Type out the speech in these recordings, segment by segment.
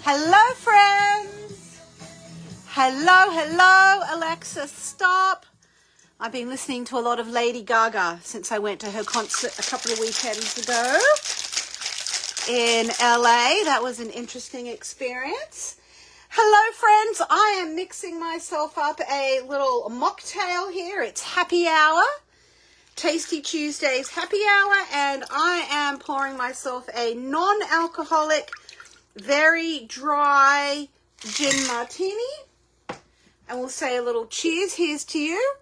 Hello, friends. Hello, Alexa, stop. I've been listening to a lot of Lady Gaga since I went to her concert a couple of weekends ago in LA. That was an interesting experience. Hello, friends. I am mixing myself up a little mocktail here. It's happy hour. Tasty Tuesdays happy hour, and I am pouring myself a non-alcoholic, very dry gin martini. And we'll say a little cheers. Here's to you.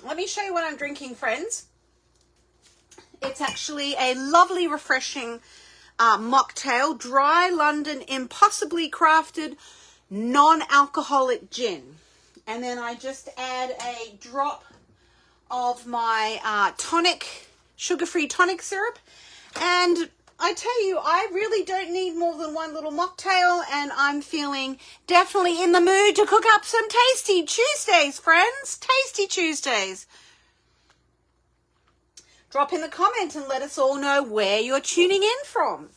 Let me show you what I'm drinking, friends. It's actually a lovely, refreshing mocktail, dry London, impossibly crafted, non-alcoholic gin. And then I just add a drop of my tonic, sugar-free tonic syrup. And I tell you, I really don't need more than one little mocktail, and I'm feeling definitely in the mood to cook up some Tasty Tuesdays, friends. Tasty Tuesdays. Drop in the comment and let us all know where you're tuning in from.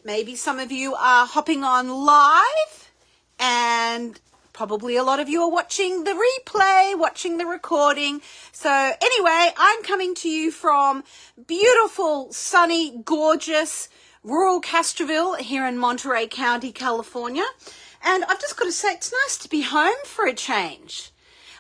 Maybe some of you are hopping on live, and probably a lot of you are watching the replay, watching the recording. So anyway, I'm coming to you from beautiful, sunny, gorgeous, rural Castroville here in Monterey County, California. And I've just got to say, it's nice to be home for a change.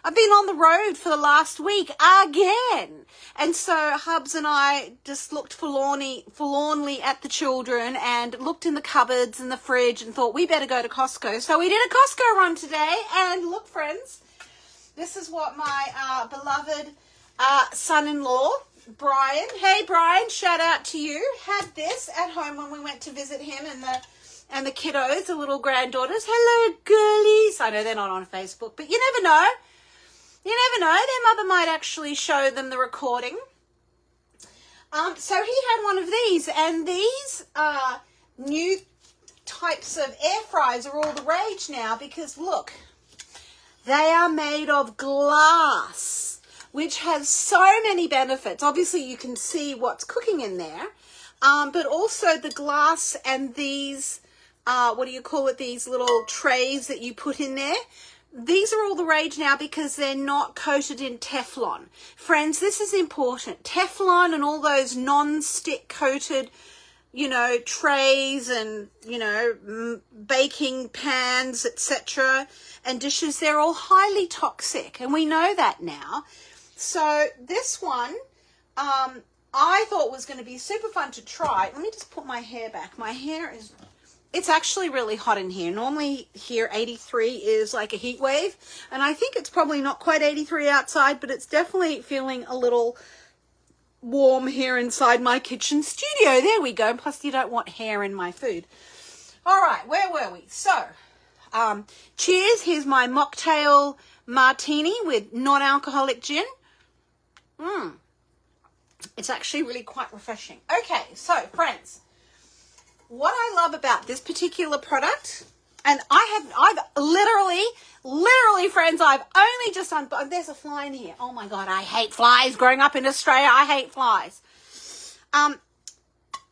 I've been on the road for the last week again. And so Hubs and I just looked forlornly at the children and looked in the cupboards and the fridge and thought we better go to Costco. So we did a Costco run today. And look, friends, this is what my beloved son-in-law, Brian. Hey, Brian, shout out to you. Had this at home when we went to visit him and the kiddos, the little granddaughters. Hello, girlies. I know they're not on Facebook, but you never know. You never know, their mother might actually show them the recording. So he had one of these, and these new types of air fryers are all the rage now because, look, they are made of glass, which has so many benefits. Obviously, you can see what's cooking in there, but also the glass and these, these little trays that you put in there. These are all the rage now because they're not coated in Teflon. Friends, this is important. Teflon and all those non-stick coated, trays and, baking pans, etc. and dishes, they're all highly toxic. And we know that now. So this one, I thought was going to be super fun to try. Let me just put my hair back. My hair is... It's actually really hot in here. Normally here 83 is like a heat wave, and I think it's probably not quite 83 outside, but it's definitely feeling a little warm here inside my kitchen studio. There we go. Plus you don't want hair in my food. All right, where were we? So, cheers. Here's my mocktail martini with non-alcoholic gin. It's actually really quite refreshing. Okay, so friends, what I love about this particular product, and I've literally, friends, I've only just there's a fly in here. Oh my God, I hate flies. Growing up in Australia, I hate flies.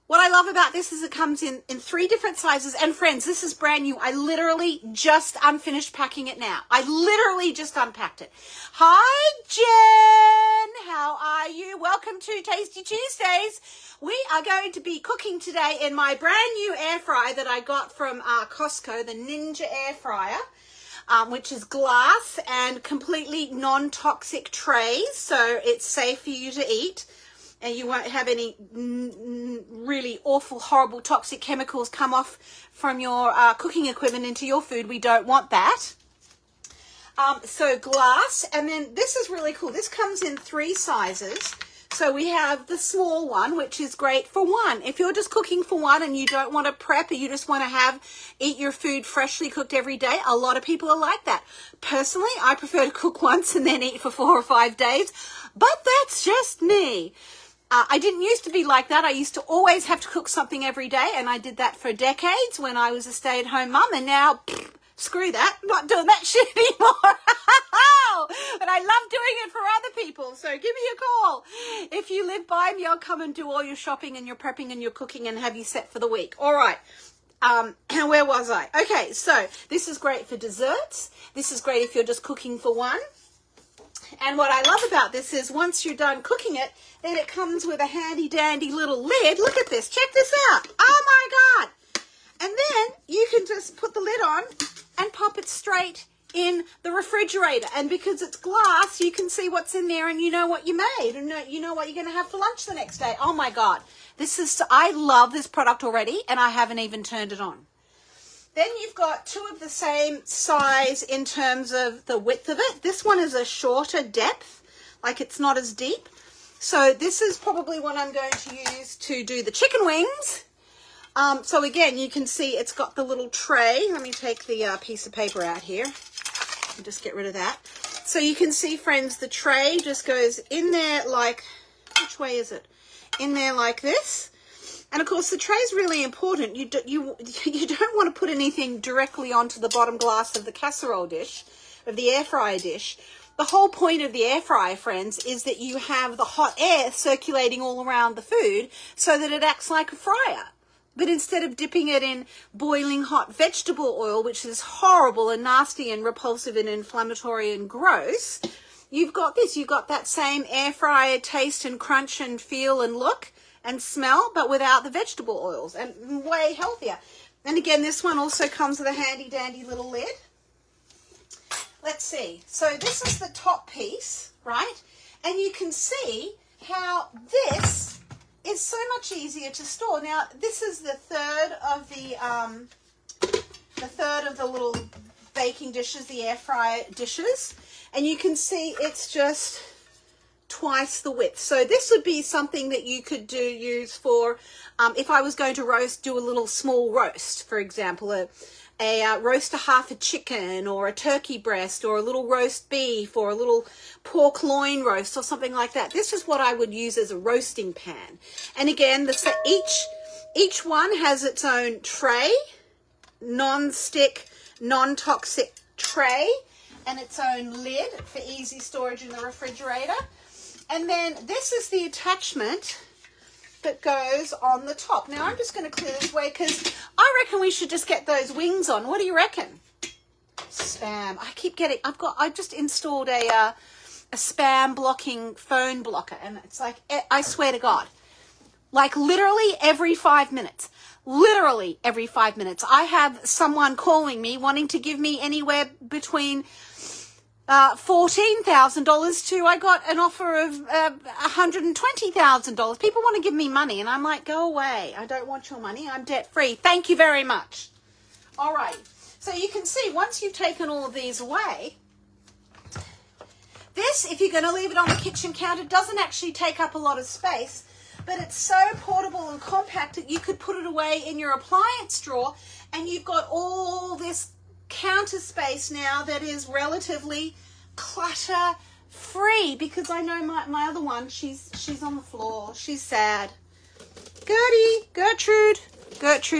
What I love about this is it comes in 3 different sizes. And friends, this is brand new. I literally just unfinished packing it now. I literally just unpacked it. Hi, Jen. How are you? Welcome to Tasty Tuesdays. We are going to be cooking today in my brand new air fryer that I got from Costco, the Ninja air fryer, which is glass and completely non-toxic trays. So it's safe for you to eat. And you won't have any really awful, horrible, toxic chemicals come off from your cooking equipment into your food. We don't want that. So glass, and then this is really cool. This comes in 3 sizes. So we have the small one, which is great for one. If you're just cooking for one and you don't want to prep, or you just want to eat your food freshly cooked every day, a lot of people are like that. Personally, I prefer to cook once and then eat for 4 or 5 days, but that's just me. I didn't used to be like that. I used to always have to cook something every day, and I did that for decades when I was a stay-at-home mum, and now Screw that. I'm not doing that shit anymore. But I love doing it for other people. So give me a call. If you live by me, I'll come and do all your shopping and your prepping and your cooking and have you set for the week. All right. Where was I? Okay, so this is great for desserts. This is great if you're just cooking for one. And what I love about this is once you're done cooking it, then it comes with a handy dandy little lid. Look at this. Check this out. Oh my God. And then you can just put the lid on and pop it straight in the refrigerator. And because it's glass, you can see what's in there and you know what you made and you know what you're going to have for lunch the next day. Oh my God. I love this product already and I haven't even turned it on. Then you've got two of the same size in terms of the width of it. This one is a shorter depth, like it's not as deep. So this is probably what I'm going to use to do the chicken wings. So again, you can see it's got the little tray. Let me take the piece of paper out here and just get rid of that. So you can see, friends, the tray just goes in there like, which way is it? In there like this. And of course, the tray is really important. You don't want to put anything directly onto the bottom glass of the casserole dish, of the air fryer dish. The whole point of the air fryer, friends, is that you have the hot air circulating all around the food so that it acts like a fryer. But instead of dipping it in boiling hot vegetable oil, which is horrible and nasty and repulsive and inflammatory and gross, you've got this. You've got that same air fryer taste and crunch and feel and look and smell, but without the vegetable oils, and way healthier. And again, this one also comes with a handy dandy little lid. Let's see. So this is the top piece, right? And you can see how this is so much easier to store. Now, this is the third of the little baking dishes, the air fryer dishes, and you can see it's just twice the width. So this would be something that you could use for if I was going to do a little small roast, for example, a roast a half a chicken or a turkey breast or a little roast beef or a little pork loin roast or something like that. This is what I would use as a roasting pan. And again, each one has its own tray, non-stick, non-toxic tray, and its own lid for easy storage in the refrigerator. And then this is the attachment that goes on the top. Now I'm just going to clear this away because I reckon we should just get those wings on. What do you reckon? Spam. I just installed a spam blocking phone blocker, and it's like, I swear to God, like literally every 5 minutes. Literally every 5 minutes. I have someone calling me wanting to give me anywhere between $14,000 to, I got an offer of $120,000. People want to give me money, and I'm like, go away. I don't want your money. I'm debt free. Thank you very much. All right. So you can see once you've taken all of these away, this, if you're going to leave it on the kitchen counter, doesn't actually take up a lot of space, but it's so portable and compact that you could put it away in your appliance drawer, and you've got all this counter space now that is relatively clutter free, because I know my other one, she's on the floor. She's sad. Gertrude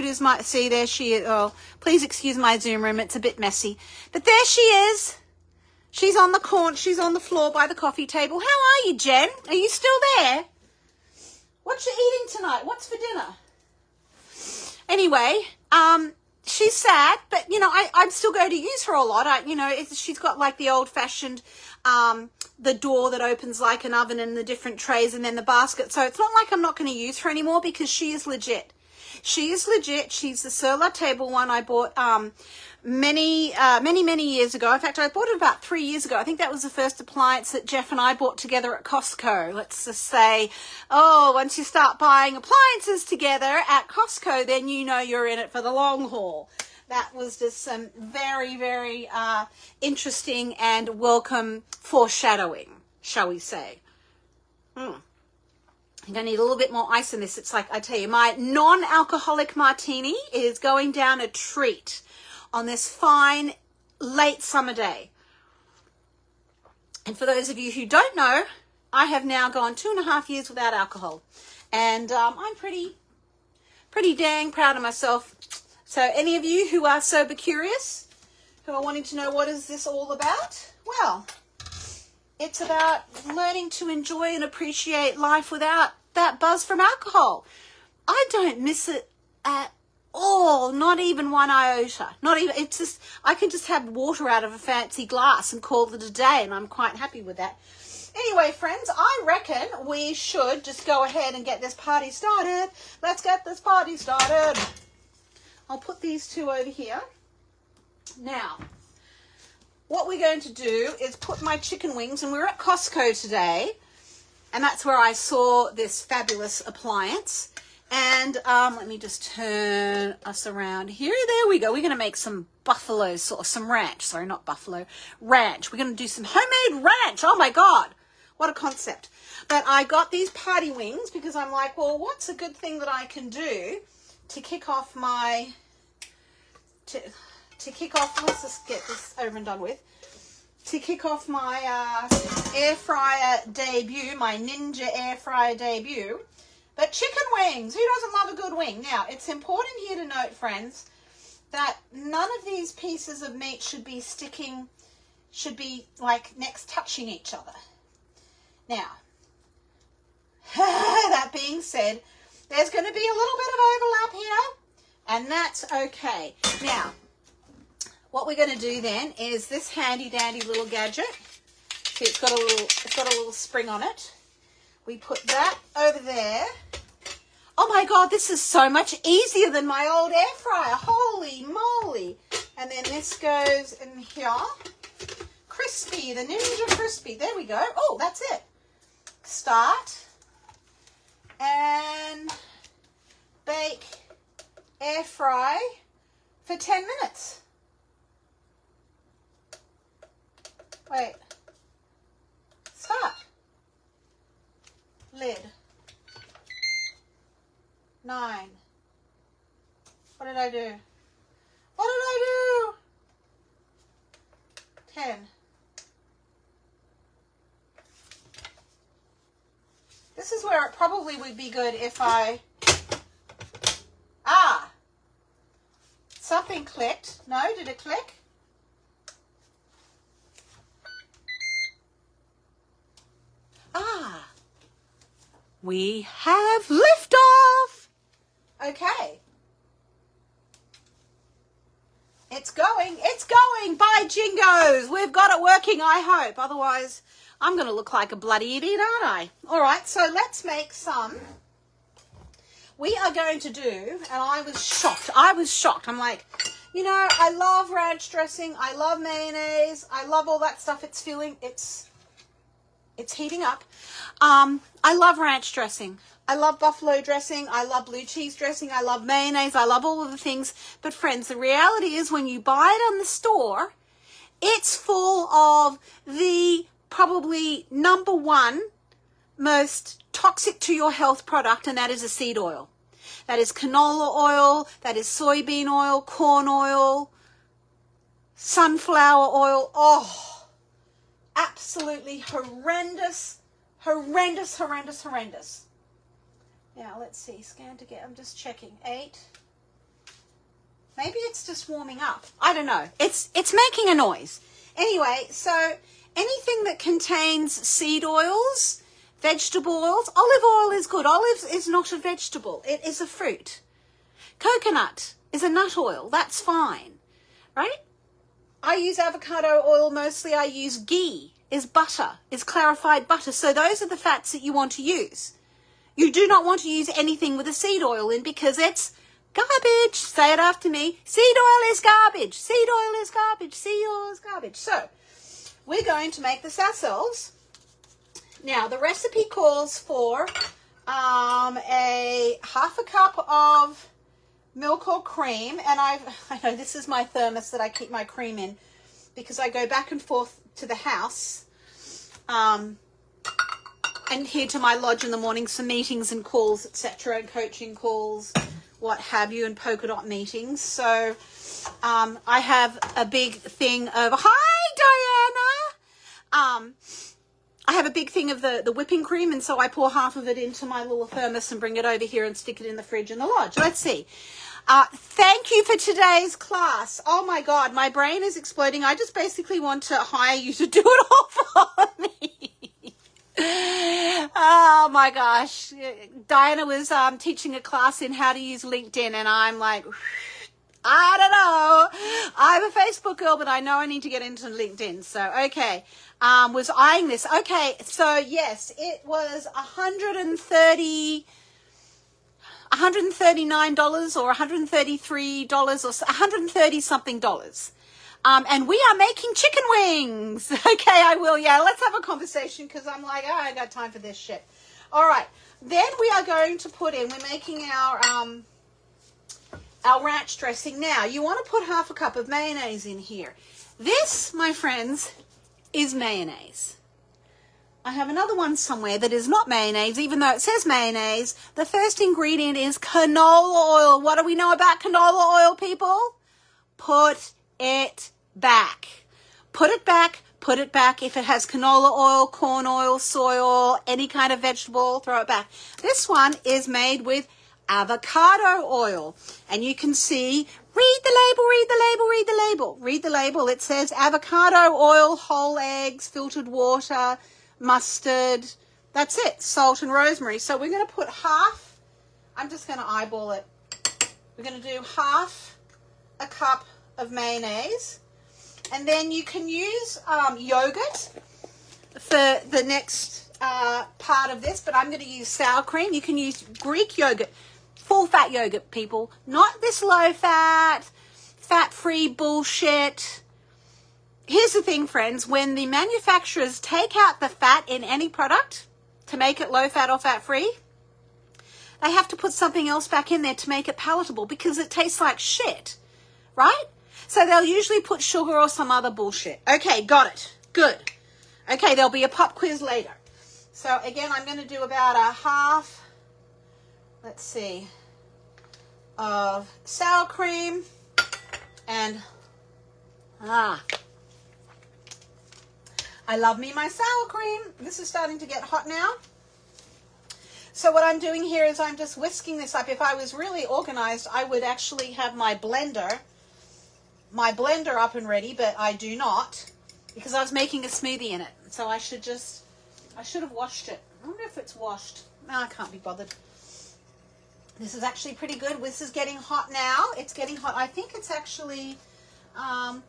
is see, there she is. Oh, please excuse my Zoom room. It's a bit messy, but there she is. She's on the corner. She's on the floor by the coffee table. How are you, Jen? Are you still there? What you eating tonight? What's for dinner? Anyway, she's sad, but, you know, I'm still going to use her a lot. She's got like the old-fashioned, the door that opens like an oven and the different trays and then the basket. So it's not like I'm not going to use her anymore because she is legit. She is legit. She's the Sur La Table one I bought many years ago. In fact, I bought it about 3 years ago. I think that was the first appliance that Jeff and I bought together at Costco. Let's just say, once you start buying appliances together at Costco, then you know you're in it for the long haul. That was just some very, very interesting and welcome foreshadowing, shall we say. I'm going to need a little bit more ice in this. It's like, I tell you, my non-alcoholic martini is going down a treat on this fine late summer day. And for those of you who don't know, I have now gone 2.5 years without alcohol. And I'm pretty dang proud of myself. So any of you who are sober curious, who are wanting to know what is this all about. Well, it's about learning to enjoy and appreciate life without that buzz from alcohol. I don't miss it at all, not even one iota. Not even, it's just, I can just have water out of a fancy glass and call it a day, and I'm quite happy with that. Anyway, friends, I reckon we should just go ahead and get this party started. Let's get this party started. I'll put these two over here. Now, what we're going to do is put my chicken wings, and we're at Costco today, and that's where I saw this fabulous appliance. And let me just turn us around here. There we go. We're going to make some buffalo sauce, some ranch. Sorry, not buffalo, ranch. We're going to do some homemade ranch. Oh my God, what a concept. But I got these party wings because I'm like, well, what's a good thing that I can do to kick off my, to kick off, let's just get this over and done with. To kick off my air fryer debut, my Ninja air fryer debut. But chicken wings, who doesn't love a good wing? Now, it's important here to note, friends, that none of these pieces of meat should be like next touching each other. Now, that being said, there's going to be a little bit of overlap here, and that's okay. Now, what we're going to do then is this handy dandy little gadget. See, it's got a little spring on it. We put that over there. Oh my God, this is so much easier than my old air fryer. Holy moly. And then this goes in here. Crispy, the Ninja Crispy. There we go. Oh, that's it. Start. And bake, air fry for 10 minutes. Wait. Start. Lid. 9. What did I do? What did I do? 10. This is where it probably would be good if I... Something clicked. No, did it click? We have liftoff. Okay. It's going. By jingoes. We've got it working, I hope. Otherwise, I'm going to look like a bloody idiot, aren't I? All right, so let's make some. We are going to do, and I was shocked. I'm like, you know, I love ranch dressing. I love mayonnaise. I love all that stuff. It's heating up. I love ranch dressing. I love buffalo dressing. I love blue cheese dressing. I love mayonnaise. I love all of the things. But friends, the reality is when you buy it on the store, it's full of the probably number one most toxic to your health product, and that is a seed oil. That is canola oil. That is soybean oil, corn oil, sunflower oil. Oh, absolutely horrendous. Now, let's see. Scan to get. I'm just checking. 8. Maybe it's just warming up. I don't know. It's making a noise. Anyway, so anything that contains seed oils, vegetable oils, olive oil is good. Olives is not a vegetable. It is a fruit. Coconut is a nut oil. That's fine, right? I use avocado oil mostly. I use ghee, is butter, is clarified butter. So those are the fats that you want to use. You do not want to use anything with a seed oil in because it's garbage. Say it after me. Seed oil is garbage. Seed oil is garbage. Seed oil is garbage. So we're going to make this ourselves. Now, the recipe calls for a half a cup of milk or cream. And I know this is my thermos that I keep my cream in because I go back and forth to the house and here to my lodge in the mornings for meetings and calls, etc., and coaching calls, what have you, and polka dot meetings. So I have a big thing of, hi, Diana! I have a big thing of the whipping cream, and so I pour half of it into my little thermos and bring it over here and stick it in the fridge in the lodge. Let's see. Thank you for today's class. Oh my God, my brain is exploding. I just basically want to hire you to do it all for me. Oh my gosh. Diana was teaching a class in how to use LinkedIn, and I'm like, I don't know. I'm a Facebook girl, but I know I need to get into LinkedIn. So, okay. Was eyeing this. Okay. So yes, it was $139 or $133 or $130 something dollars. And we are making chicken wings. Okay, I will. Yeah, let's have a conversation because I'm like, oh, I got time for this shit. All right. Then we are going to put in, we're making our ranch dressing. Now, you want to put half a cup of mayonnaise in here. This, my friends, is mayonnaise. I have another one somewhere that is not mayonnaise, even though it says mayonnaise. The first ingredient is canola oil. What do we know about canola oil, people? Put it back. Put it back. Put it back. If it has canola oil, corn oil, soy oil, any kind of vegetable, throw it back. This one is made with avocado oil. And you can see, read the label, read the label, read the label. Read the label. It says avocado oil, whole eggs, filtered water, mustard. That's it. Salt and rosemary. So we're going to put half. I'm just going to eyeball it. We're going to do half a cup of mayonnaise. And then you can use yogurt for the next part of this, but I'm going to use sour cream. You can use Greek yogurt, full fat yogurt, people. Not this low fat, fat-free bullshit. Here's the thing, friends. When the manufacturers take out the fat in any product to make it low fat or fat-free, they have to put something else back in there to make it palatable because it tastes like shit, right? So they'll usually put sugar or some other bullshit. Okay, got it. Good. Okay, there'll be a pop quiz later. So again, I'm going to do about a half, let's see, of sour cream and, I love me my sour cream. This is starting to get hot now. So what I'm doing here is I'm just whisking this up. If I was really organized, I would actually have my blender up and ready, but I do not because I was making a smoothie in it. So I should have washed it. I wonder if it's washed. No, I can't be bothered. This is actually pretty good. This is getting hot now. It's getting hot. I think it's actually, I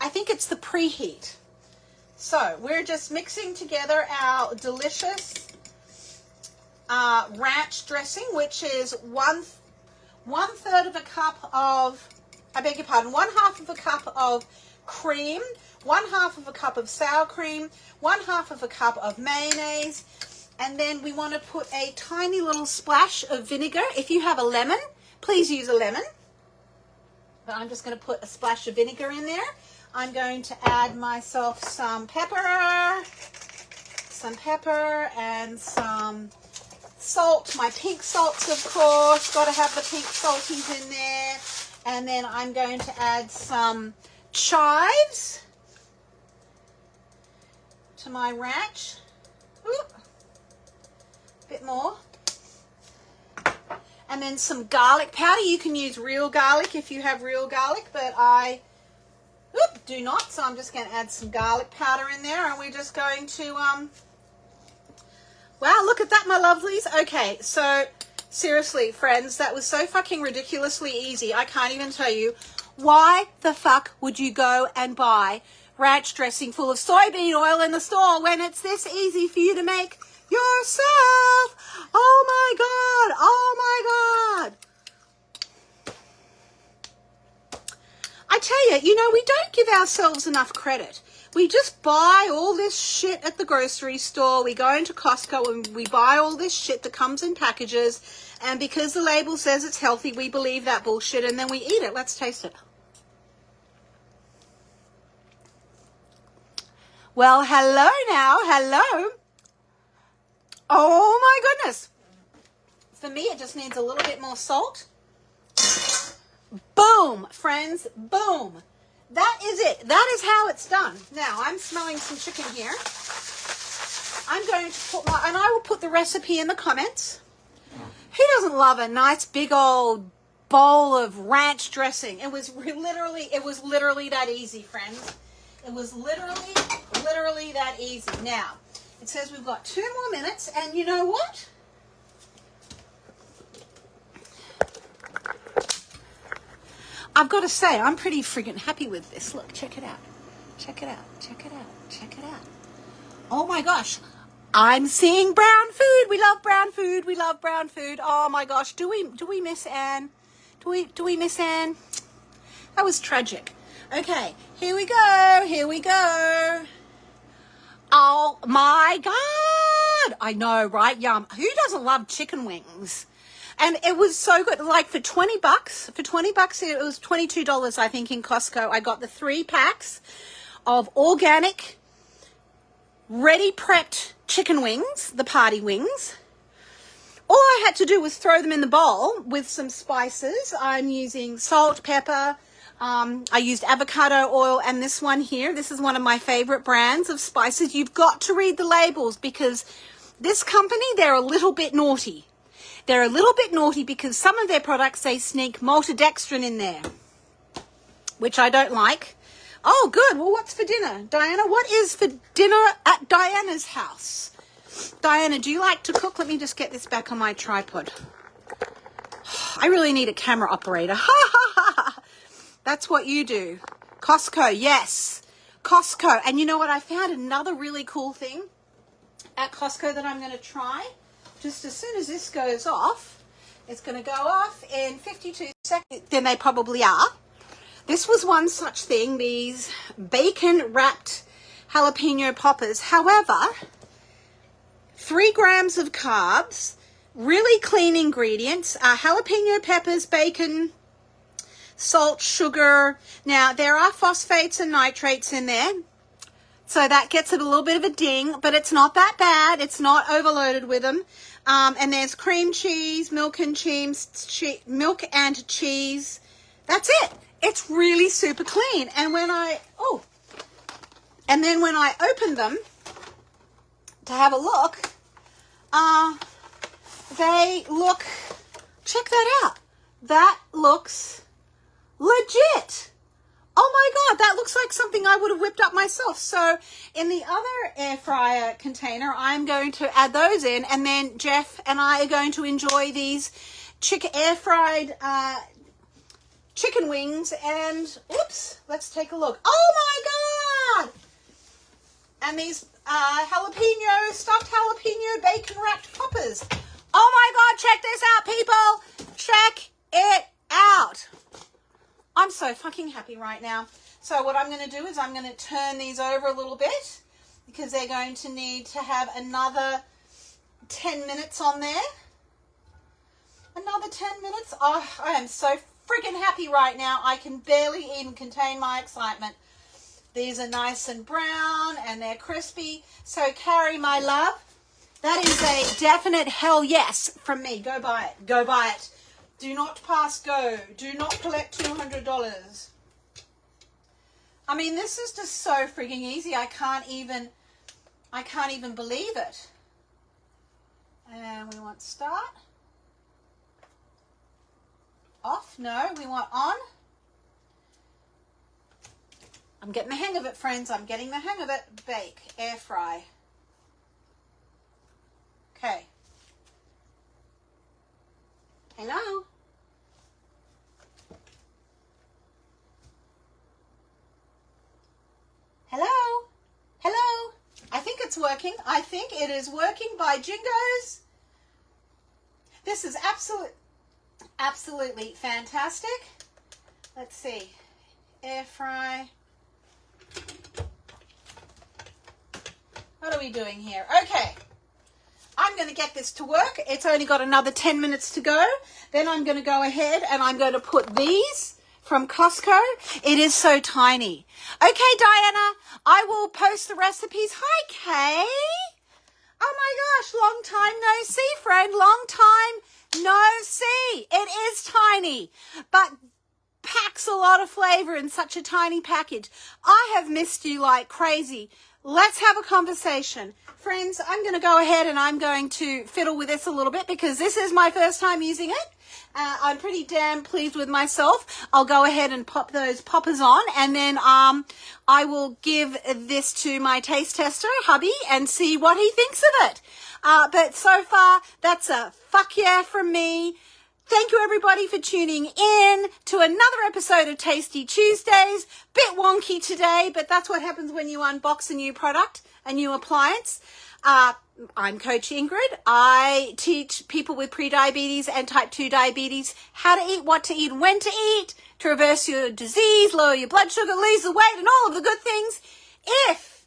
think it's the preheat. So we're just mixing together our delicious ranch dressing, which is one third of a cup of, I beg your pardon, 1/2 of a cup of cream, 1/2 of a cup of sour cream, 1/2 of a cup of mayonnaise, and then we want to put a tiny little splash of vinegar. If you have a lemon, please use a lemon. But I'm just going to put a splash of vinegar in there. I'm going to add myself some pepper and some salt. My pink salts, of course. Got to have the pink salties in there. And then I'm going to add some chives to my ranch. Ooh, a bit more. And then some garlic powder. You can use real garlic if you have real garlic, but I do not. So I'm just going to add some garlic powder in there, and we're just going to, wow, look at that, my lovelies. Okay, so seriously, friends, that was so fucking ridiculously easy. I can't even tell you. Why the fuck would you go and buy ranch dressing full of soybean oil in the store when it's this easy for you to make yourself? Oh my God. Oh my God. I tell you, we don't give ourselves enough credit. We just buy all this shit at the grocery store. We go into Costco and we buy all this shit that comes in packages. And because the label says it's healthy, we believe that bullshit and then we eat it. Let's taste it. Well, hello now. Hello. Oh my goodness. For me, it just needs a little bit more salt. Boom, friends. Boom. That is it. That is how it's done. Now, I'm smelling some chicken here. I'm going to put and I will put the recipe in the comments. Who doesn't love a nice big old bowl of ranch dressing. It was literally that easy, friends. It was literally that easy. Now, it says we've got 2 more minutes, and you know what? I've got to say, I'm pretty friggin' happy with this. Look, check it out. Check it out. Check it out. Check it out. Oh my gosh. I'm seeing brown food. We love brown food. We love brown food. Oh my gosh. Do we miss Anne? Do we miss Anne? That was tragic. Okay, here we go. Here we go. Oh my God. I know, right? Yum. Who doesn't love chicken wings? And it was so good. Like for $20, it was $22, I think, in Costco. I got the 3 packs of organic, ready prepped chicken wings, the party wings. All I had to do was throw them in the bowl with some spices. I'm using salt, pepper. I used avocado oil, and this one here, this is one of my favorite brands of spices. You've got to read the labels because this company, they're a little bit naughty. They're a little bit naughty because some of their products, they sneak maltodextrin in there, which I don't like. Oh, good. Well, what's for dinner? Diana, what is for dinner at Diana's house? Diana, do you like to cook? Let me just get this back on my tripod. I really need a camera operator. That's what you do. Costco, yes. Costco. And you know what? I found another really cool thing at Costco that I'm going to try. Just as soon as this goes off, it's going to go off in 52 seconds. Then they probably are. This was one such thing, these bacon-wrapped jalapeno poppers. However, 3 grams of carbs, really clean ingredients, jalapeno peppers, bacon, salt, sugar. Now, there are phosphates and nitrates in there, so that gets it a little bit of a ding, but it's not that bad. It's not overloaded with them. And there's cream cheese, milk and cheese. That's it. It's really super clean. And when then when I opened them to have a look, they look, check that out. That looks legit. Oh my God, that looks like something I would have whipped up myself. So in the other air fryer container, I'm going to add those in, and then Jeff and I are going to enjoy these air fried chicken wings. And oops, let's take a look. Oh my God! And these stuffed jalapeno bacon wrapped poppers. Oh my God, check this out, people. Check it out. I'm so fucking happy right now. So what I'm going to do is I'm going to turn these over a little bit because they're going to need to have another 10 minutes on there. Another 10 minutes. Oh, I am so freaking happy right now. I can barely even contain my excitement. These are nice and brown and they're crispy. So Carrie, my love, that is a definite hell yes from me. Go buy it. Go buy it. Do not pass go. Do not collect $200. I mean, this is just so freaking easy. I can't even believe it. And we want start. Off. No, we want on. I'm getting the hang of it, friends. I'm getting the hang of it. Bake. Air fry. Okay. Hello? Hello? Hello? I think it's working. I think it is working by Jingoes. This is absolutely fantastic. Let's see. Air fry. What are we doing here? Okay. I'm going to get this to work. It's only got another 10 minutes to go. Then I'm going to go ahead and I'm going to put these from Costco. It is so tiny. Okay, Diana, I will post the recipes. Hi, Kay. Oh my gosh, long time no see, friend. Long time no see. It is tiny, but packs a lot of flavor in such a tiny package. I have missed you like crazy. let's have a conversation. Friends, I'm going to go ahead and I'm going to fiddle with this a little bit because this is my first time using it. I'm pretty damn pleased with myself. I'll go ahead and pop those poppers on, and then I will give this to my taste tester, hubby, and see what he thinks of it. But so far, that's a fuck yeah from me. Thank you, everybody, for tuning in to another episode of Tasty Tuesdays. Bit wonky today, but that's what happens when you unbox a new product, a new appliance. I'm Coach Ingrid. I teach people with prediabetes and type 2 diabetes how to eat, what to eat, and when to eat to reverse your disease, lower your blood sugar, lose the weight, and all of the good things. If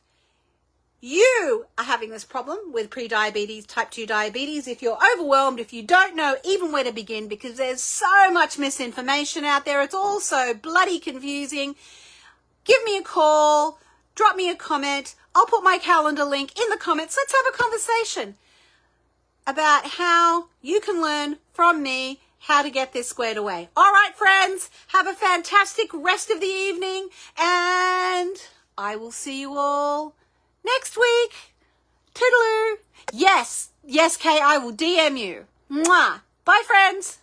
you are having this problem with prediabetes, type 2 diabetes, if you're overwhelmed, if you don't know even where to begin because there's so much misinformation out there, it's all so bloody confusing, give me a call, drop me a comment. I'll put my calendar link in the comments. Let's have a conversation about how you can learn from me how to get this squared away. All right, friends, have a fantastic rest of the evening, and I will see you all next week. Toodaloo. Yes, Kay, I will DM you. Mwah. Bye, friends.